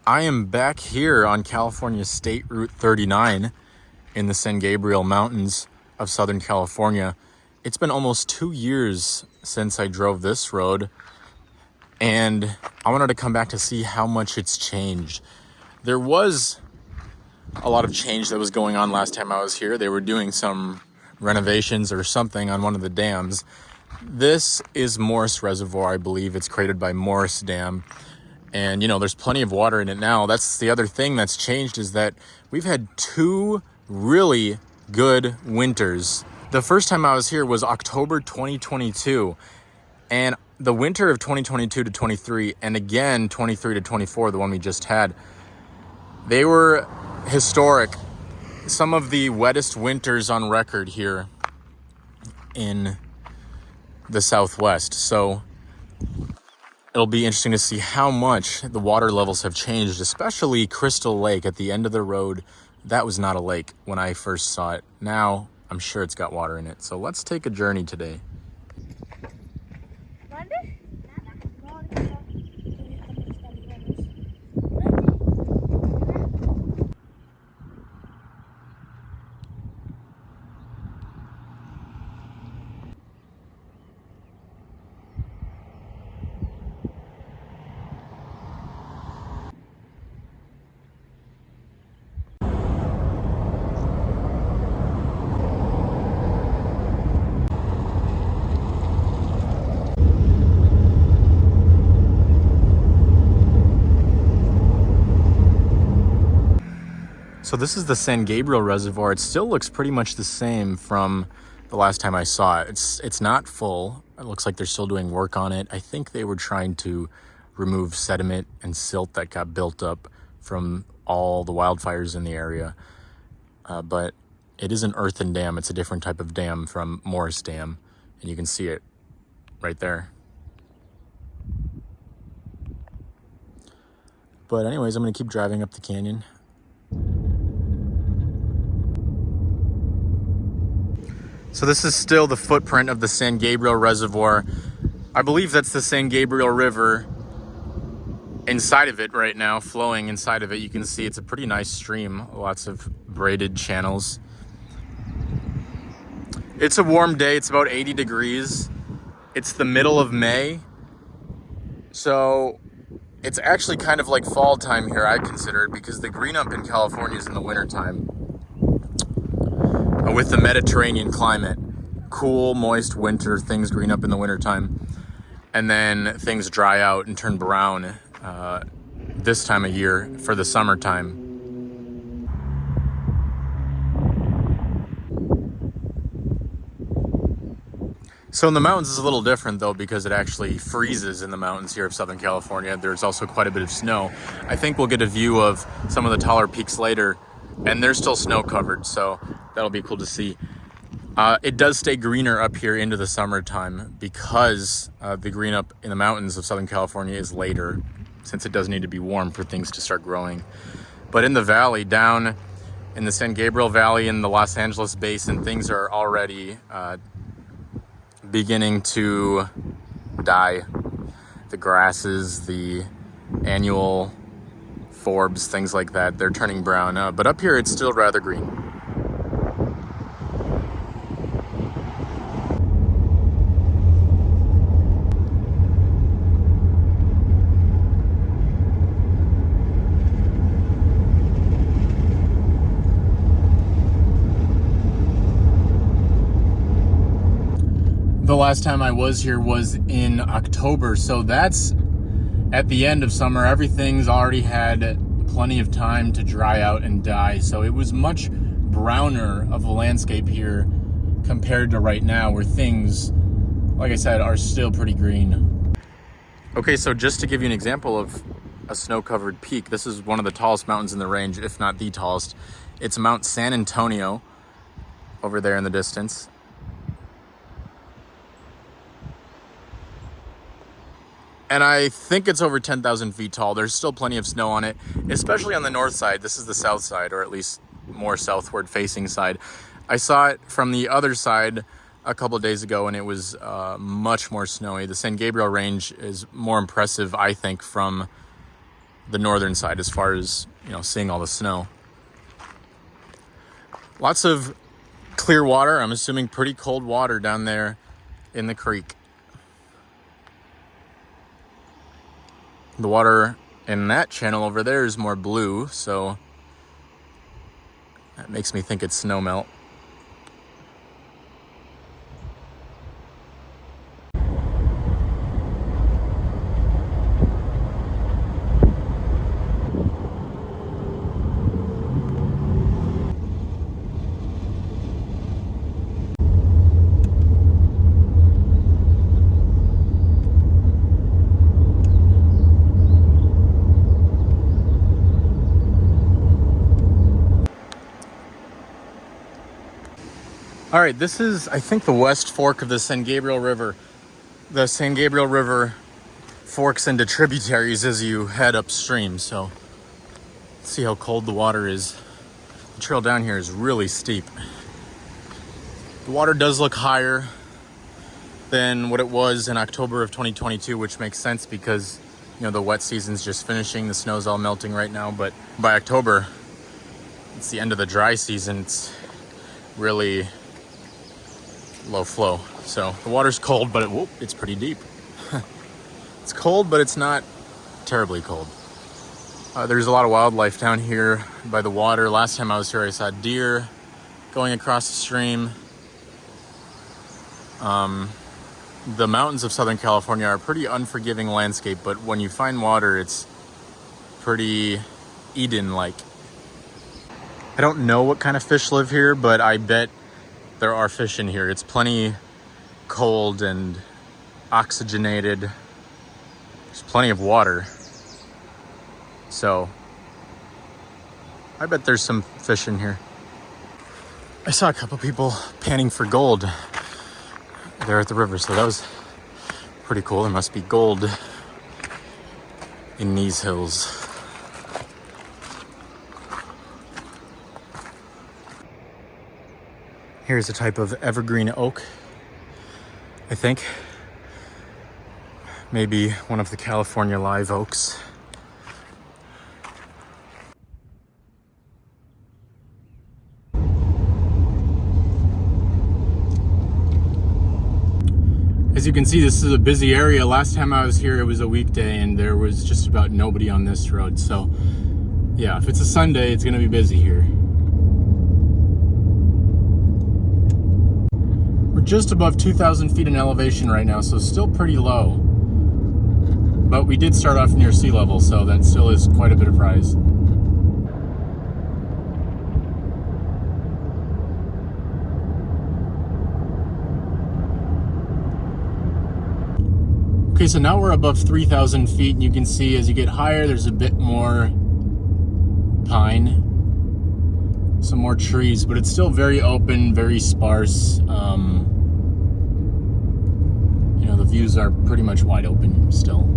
I am back here on California State Route 39 in the San Gabriel Mountains of Southern California. It's been almost 2 years since I drove this road, and I wanted to come back to see how much it's changed. There was a lot of change that was going on last time I was here. They were doing some renovations or something on one of the dams. This is Morris Reservoir, I believe. It's created by Morris Dam. And, there's plenty of water in it now. That's the other thing that's changed, is that we've had 2 really good winters. The first time I was here was October 2022. And the winter of 2022 to 23, and again 23 to 24, the one we just had, they were historic. Some of the wettest winters on record here in the Southwest. So it'll be interesting to see how much the water levels have changed, especially Crystal Lake at the end of the road. That was not a lake when I first saw it. Now I'm sure it's got water in it. So let's take a journey today. So this is the San Gabriel Reservoir. It still looks pretty much the same from the last time I saw it. It's not full. It looks like they're still doing work on it. I think they were trying to remove sediment and silt that got built up from all the wildfires in the area. But it is an earthen dam. It's a different type of dam from Morris Dam. And you can see it right there. But anyways, I'm gonna keep driving up the canyon. So this is still the footprint of the San Gabriel Reservoir. I believe that's the San Gabriel River inside of it right now, flowing inside of it. You can see it's a pretty nice stream, lots of braided channels. It's a warm day, it's about 80 degrees. It's the middle of May. So it's actually kind of like fall time here, I consider it, because the green up in California is in the winter time. With the Mediterranean climate, cool, moist winter, things green up in the wintertime, and then things dry out and turn brown this time of year for the summertime. So in the mountains is a little different though, because it actually freezes in the mountains here of Southern California. There's also quite a bit of snow. I think we'll get a view of some of the taller peaks later, and they're still snow covered, so that'll be cool to see. It does stay greener up here into the summertime because the green up in the mountains of Southern California is later, since it does need to be warm for things to start growing. But in the valley, down in the San Gabriel Valley in the Los Angeles Basin, things are already beginning to die. The grasses, the annual forbs, things like that, they're turning brown. But up here, it's still rather green. The last time I was here was in October, so that's at the end of summer. Everything's already had plenty of time to dry out and die, so it was much browner of a landscape here compared to right now, where things, like I said, are still pretty green. Okay, so just to give you an example of a snow-covered peak, this is one of the tallest mountains in the range, if not the tallest. It's Mount San Antonio over there in the distance. And I think it's over 10,000 feet tall. There's still plenty of snow on it, especially on the north side. This is the south side, or at least more southward facing side. I saw it from the other side a couple of days ago, and it was much more snowy. The San Gabriel range is more impressive, I think, from the northern side as far as, you know, seeing all the snow. Lots of clear water. I'm assuming pretty cold water down there in the creek. The water in that channel over there is more blue, so that makes me think it's snow melt. All right, this is, I think, the west fork of the San Gabriel River. The San Gabriel River forks into tributaries as you head upstream, so let's see how cold the water is. The trail down here is really steep. The water does look higher than what it was in October of 2022, which makes sense because, you know, the wet season's just finishing. The snow's all melting right now, but by October, it's the end of the dry season. It's really low flow. So the water's cold, but it's pretty deep. It's cold, but it's not terribly cold. There's a lot of wildlife down here by the water. Last time I was here, I saw deer going across the stream. The mountains of Southern California are a pretty unforgiving landscape, but when you find water, it's pretty Eden-like. I don't know what kind of fish live here, but I bet there are fish in here. It's plenty cold and oxygenated. There's plenty of water. So I bet there's some fish in here. I saw a couple people panning for gold there at the river, so that was pretty cool. There must be gold in these hills. Here's a type of evergreen oak, I think. Maybe one of the California live oaks. As you can see, this is a busy area. Last time I was here, it was a weekday and there was just about nobody on this road. So yeah, if it's a Sunday, it's gonna be busy here. We're just above 2,000 feet in elevation right now, so still pretty low. But we did start off near sea level, so that still is quite a bit of rise. Okay, so now we're above 3,000 feet, and you can see as you get higher, there's a bit more pine, some more trees, but it's still very open, very sparse. You know, the views are pretty much wide open still.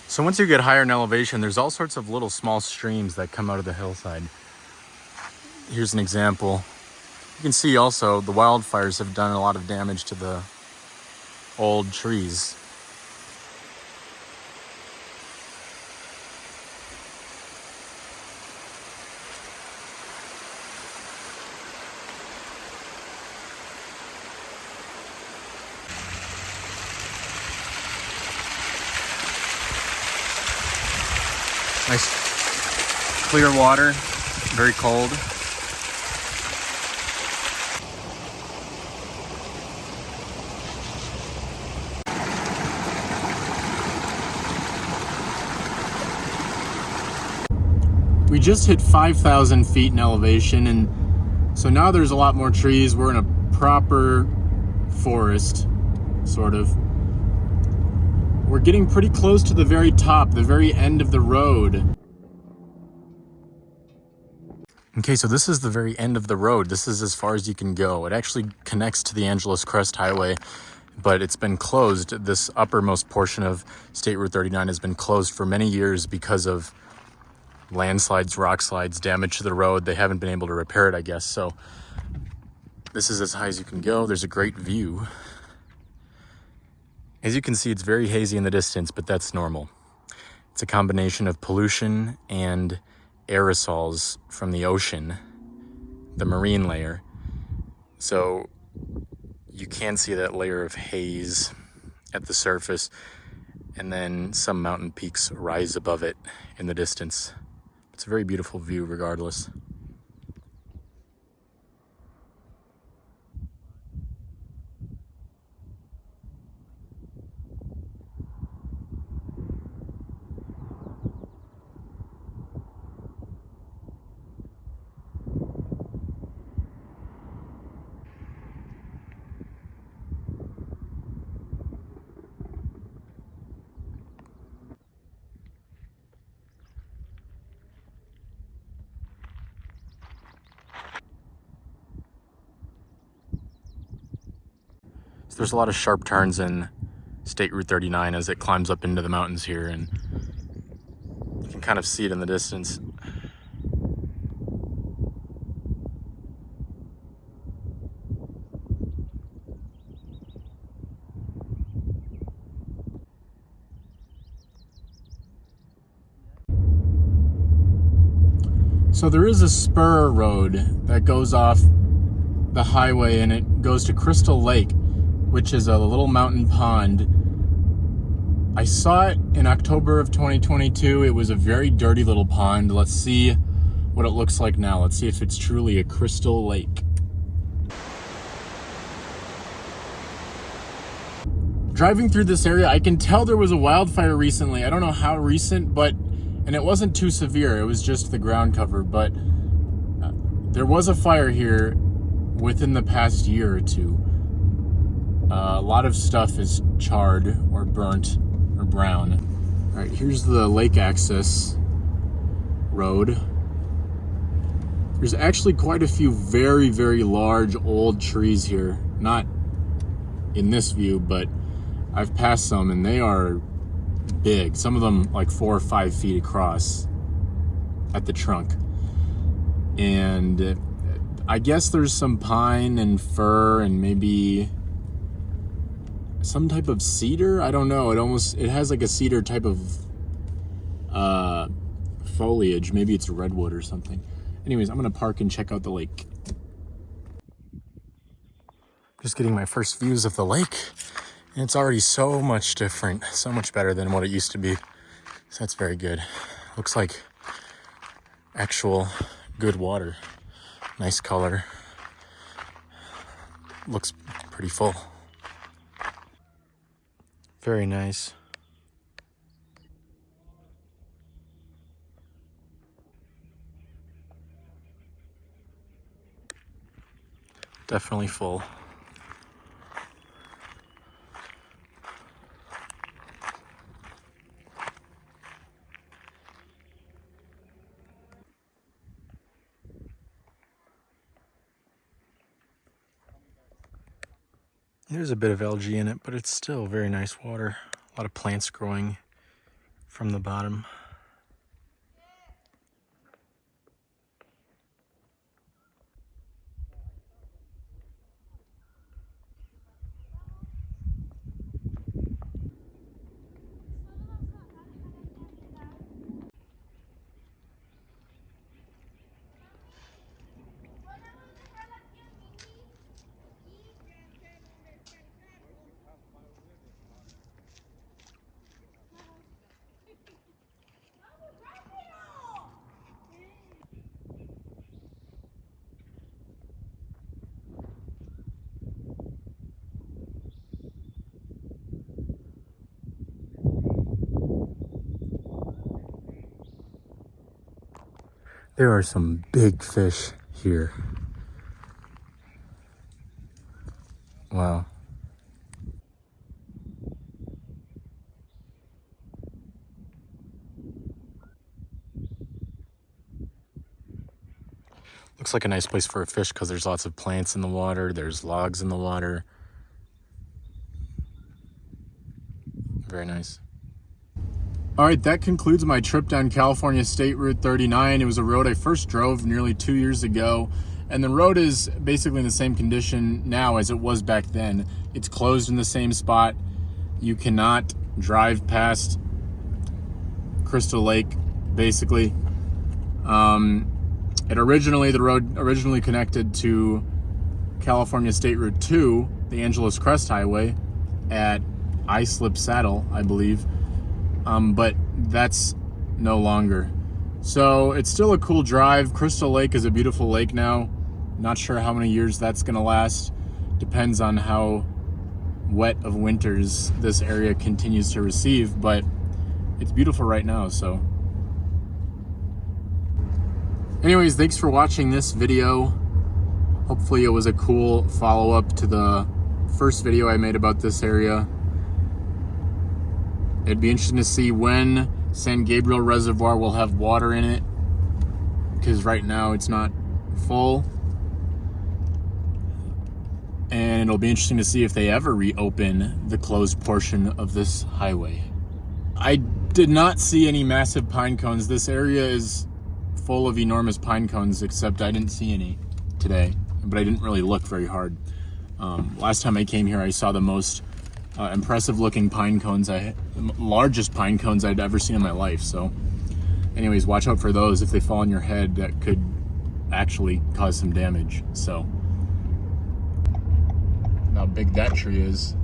So once you get higher in elevation, there's all sorts of little small streams that come out of the hillside. Here's an example. You can see also the wildfires have done a lot of damage to the old trees. Nice clear water, very cold. We just hit 5,000 feet in elevation, and so now there's a lot more trees. We're in a proper forest, sort of. We're getting pretty close to the very top, the very end of the road. Okay, so this is the very end of the road. This is as far as you can go. It actually connects to the Angeles Crest Highway, but it's been closed. This uppermost portion of State Route 39 has been closed for many years because of landslides, rock slides, damage to the road. They haven't been able to repair it, I guess. So this is as high as you can go. There's a great view. As you can see, it's very hazy in the distance, but that's normal. It's a combination of pollution and aerosols from the ocean, the marine layer. So you can see that layer of haze at the surface, and then some mountain peaks rise above it in the distance. It's a very beautiful view regardless. So there's a lot of sharp turns in State Route 39 as it climbs up into the mountains here, and you can kind of see it in the distance. So there is a spur road that goes off the highway and it goes to Crystal Lake, which is a little mountain pond. I saw it in October of 2022. It was a very dirty little pond. Let's see what it looks like now. Let's see if it's truly a crystal lake. Driving through this area, I can tell there was a wildfire recently. I don't know how recent, and it wasn't too severe. It was just the ground cover, but there was a fire here within the past year or two. A lot of stuff is charred or burnt or brown. All right, here's the lake access road. There's actually quite a few very, very large old trees here. Not in this view, but I've passed some and they are big. Some of them like 4 or 5 feet across at the trunk. And I guess there's some pine and fir and maybe some type of cedar. I don't know. It has like a cedar type of foliage. Maybe it's redwood or something. Anyways, I'm gonna park and check out the lake. Just getting my first views of the lake, and it's already so much different, so much better than what it used to be. So that's very good. Looks like actual good water. Nice color. Looks pretty full. Very nice. Definitely full. There's a bit of algae in it, but it's still very nice water. A lot of plants growing from the bottom. There are some big fish here. Wow. Looks like a nice place for a fish because there's lots of plants in the water. There's logs in the water. Very nice. All right, that concludes my trip down California State Route 39. It was a road I first drove nearly 2 years ago, and the road is basically in the same condition now as it was back then. It's closed in the same spot. You cannot drive past Crystal Lake, basically. The road originally connected to California State Route 2, the Angeles Crest Highway, at Islip Saddle, I believe. But that's no longer. So it's still a cool drive. Crystal Lake is a beautiful lake now. Not sure how many years that's gonna last. Depends on how wet of winters this area continues to receive, but it's beautiful right now, so. Anyways, thanks for watching this video. Hopefully it was a cool follow-up to the first video I made about this area. It'd be interesting to see when San Gabriel Reservoir will have water in it, because right now it's not full. And it'll be interesting to see if they ever reopen the closed portion of this highway. I did not see any massive pine cones. This area is full of enormous pine cones, except I didn't see any today, but I didn't really look very hard. Last time I came here, I saw the most impressive looking pine cones, the largest pine cones I'd ever seen in my life. So anyways, watch out for those. If they fall on your head, that could actually cause some damage. So how big that tree is.